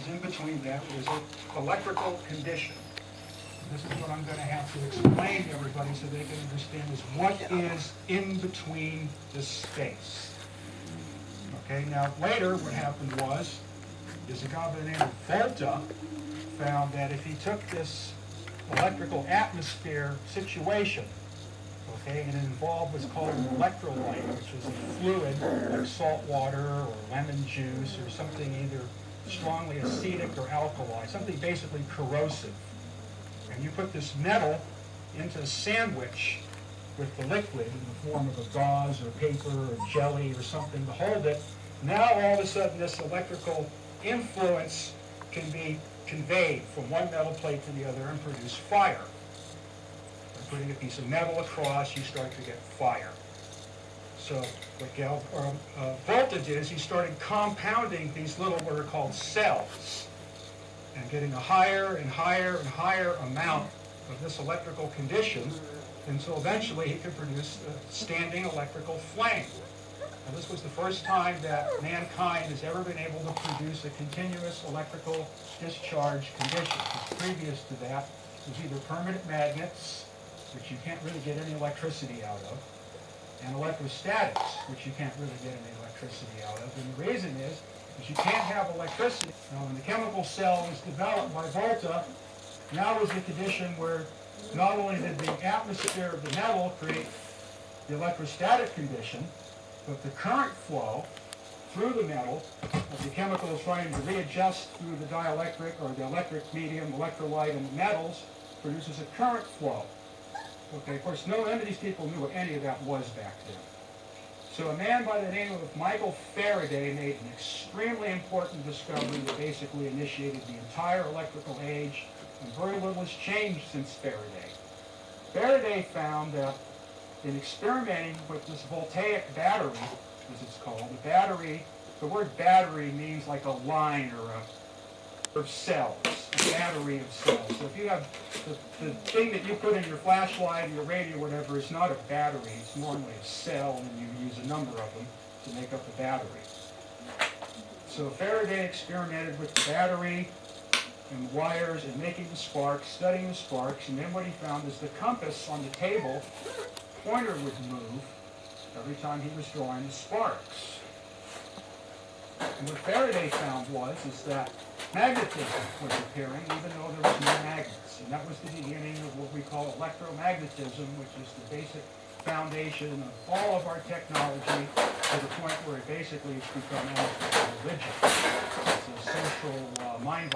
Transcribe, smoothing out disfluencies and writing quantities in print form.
is in between that. There's an electrical condition. This is what I'm going to have to explain to everybody so they can understand is what is in between this space. Okay, now later what happened is a guy by the name of Volta found that if he took this electrical atmosphere situation, okay, and it involved what's called an electrolyte, which is a fluid like salt water or lemon juice or something either strongly acidic or alkali, something basically corrosive. And you put this metal into a sandwich with the liquid in the form of a gauze or paper or jelly or something to hold it. Now all of a sudden this electrical influence can be conveyed from one metal plate to the other and produce fire. By putting a piece of metal across, you start to get fire. So what Volta did is he started compounding these little what are called cells and getting a higher and higher and higher amount of this electrical condition until eventually he could produce a standing electrical flame. Now, this was the first time that mankind has ever been able to produce a continuous electrical discharge condition. Previous to that was either permanent magnets, which you can't really get any electricity out of, and electrostatics, which you can't really get any electricity out of. And the reason is you can't have electricity. Now, when the chemical cell was developed by Volta, now was the condition where not only did the atmosphere of the metal create the electrostatic condition, but the current flow through the metal, as the chemical is trying to readjust through the dielectric or the electric medium, electrolyte, and the metals, produces a current flow. Okay, of course, none of these people knew what any of that was back then. So a man by the name of Michael Faraday made an extremely important discovery that basically initiated the entire electrical age, and very little has changed since Faraday. Faraday found that in experimenting with this voltaic battery, as it's called, the word battery means like a line or of cells, a battery of cells. So if you have the thing that you put in your flashlight or your radio or whatever is not a battery, it's normally a cell, and you use a number of them to make up the battery. So Faraday experimented with the battery and the wires and making the sparks, studying the sparks, and then what he found is the compass on the table pointer would move every time he was drawing the sparks. And what Faraday found is that magnetism was appearing even though there was no magnets. And that was the beginning of what we call electromagnetism, which is the basic foundation of all of our technology to the point where it basically has become almost a religion. It's a social mind